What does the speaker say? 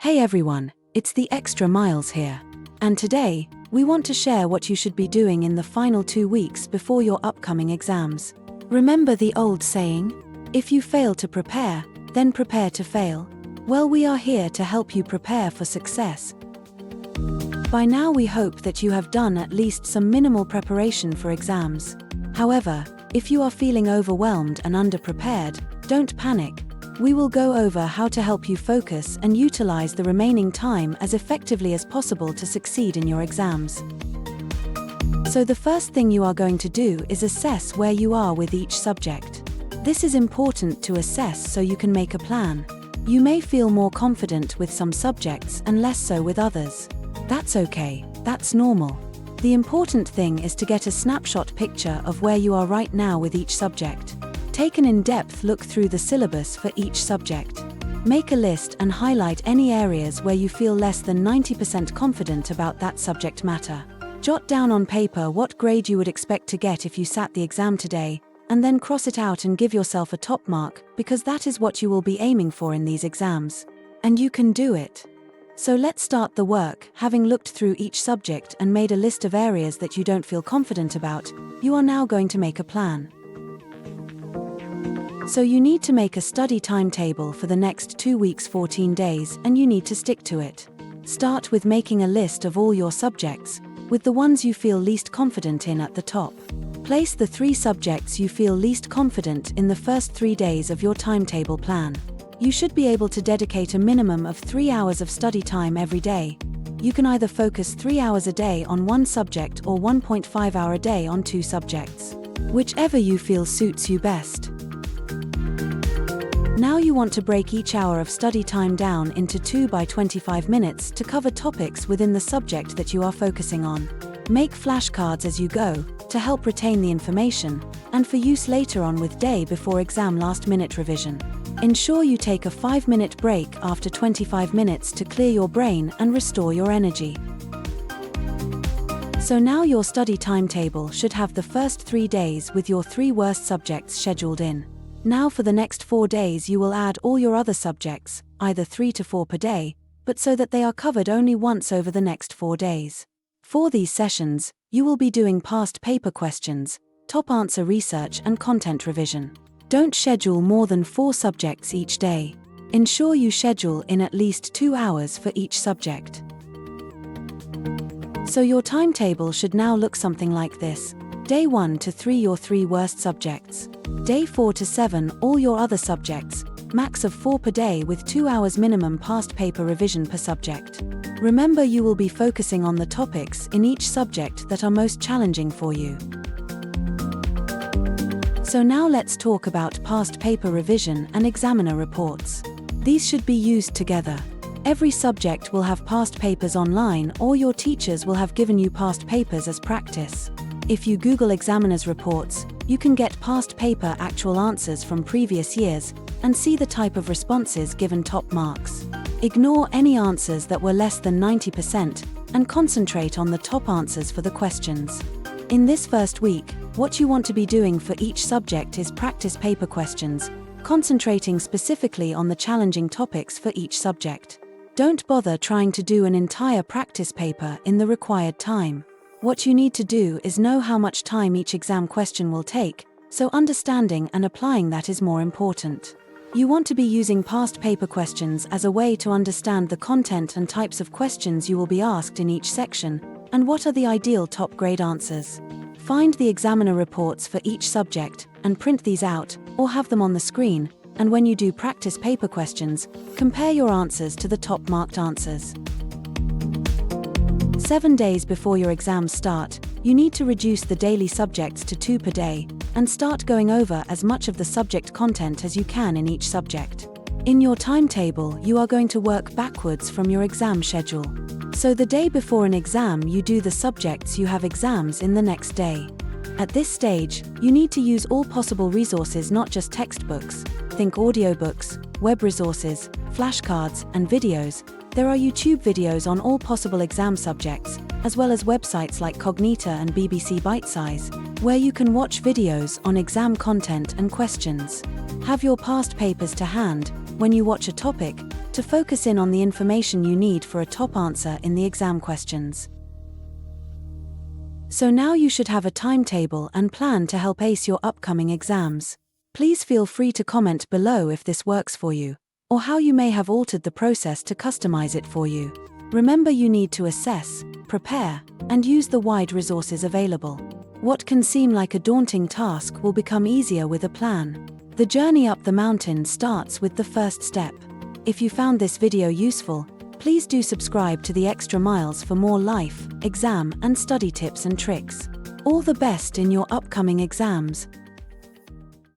Hey everyone, it's the Extra Miles here. And today, we want to share what you should be doing in the final 2 weeks before your upcoming exams. Remember the old saying? If you fail to prepare, then prepare to fail. Well, we are here to help you prepare for success. By now we hope that you have done at least some minimal preparation for exams. However, if you are feeling overwhelmed and underprepared, don't panic. We will go over how to help you focus and utilize the remaining time as effectively as possible to succeed in your exams. So the first thing you are going to do is assess where you are with each subject. This is important to assess so you can make a plan. You may feel more confident with some subjects and less so with others. That's okay, that's normal. The important thing is to get a snapshot picture of where you are right now with each subject. Take an in-depth look through the syllabus for each subject. Make a list and highlight any areas where you feel less than 90% confident about that subject matter. Jot down on paper what grade you would expect to get if you sat the exam today, and then cross it out and give yourself a top mark, because that is what you will be aiming for in these exams. And you can do it. So let's start the work. Having looked through each subject and made a list of areas that you don't feel confident about, you are now going to make a plan. So you need to make a study timetable for the next 2 weeks, 14 days, and you need to stick to it. Start with making a list of all your subjects, with the ones you feel least confident in at the top. Place the 3 subjects you feel least confident in the first 3 days of your timetable plan. You should be able to dedicate a minimum of 3 hours of study time every day. You can either focus 3 hours a day on one subject or 1.5 hour a day on 2 subjects. Whichever you feel suits you best. Now you want to break each hour of study time down into 2 by 25 minutes to cover topics within the subject that you are focusing on. Make flashcards as you go, to help retain the information, and for use later on with day before exam last-minute revision. Ensure you take a 5-minute break after 25 minutes to clear your brain and restore your energy. So now your study timetable should have the first 3 days with your 3 worst subjects scheduled in. Now for the next 4 days you will add all your other subjects, either 3 to 4 per day, but so that they are covered only once over the next 4 days. For these sessions, you will be doing past paper questions, top answer research and content revision. Don't schedule more than 4 subjects each day. Ensure you schedule in at least 2 hours for each subject. So your timetable should now look something like this. Day 1 to 3 your 3 worst subjects. Day 4 to 7 all your other subjects, max of 4 per day with 2 hours minimum past paper revision per subject. Remember, you will be focusing on the topics in each subject that are most challenging for you. So now let's talk about past paper revision and examiner reports. These should be used together. Every subject will have past papers online, or your teachers will have given you past papers as practice. If you Google examiners' reports, you can get past paper actual answers from previous years and see the type of responses given top marks. Ignore any answers that were less than 90% and concentrate on the top answers for the questions. In this first week, what you want to be doing for each subject is practice paper questions, concentrating specifically on the challenging topics for each subject. Don't bother trying to do an entire practice paper in the required time. What you need to do is know how much time each exam question will take, so understanding and applying that is more important. You want to be using past paper questions as a way to understand the content and types of questions you will be asked in each section, and what are the ideal top grade answers. Find the examiner reports for each subject, and print these out, or have them on the screen, and when you do practice paper questions, compare your answers to the top marked answers. 7 days before your exams start, you need to reduce the daily subjects to 2 per day, and start going over as much of the subject content as you can in each subject. In your timetable, you are going to work backwards from your exam schedule. So the day before an exam you do the subjects you have exams in the next day. At this stage, you need to use all possible resources, not just textbooks. Think audiobooks, web resources, flashcards, and videos. There are YouTube videos on all possible exam subjects, as well as websites like Cognita and BBC Bitesize, where you can watch videos on exam content and questions. Have your past papers to hand. When you watch a topic, to focus in on the information you need for a top answer in the exam questions. So now you should have a timetable and plan to help ace your upcoming exams. Please feel free to comment below if this works for you, or how you may have altered the process to customize it for you. Remember, you need to assess, prepare, and use the wide resources available. What can seem like a daunting task will become easier with a plan. The journey up the mountain starts with the first step. If you found this video useful, please do subscribe to the Extra Miles for more life, exam, and study tips and tricks. All the best in your upcoming exams.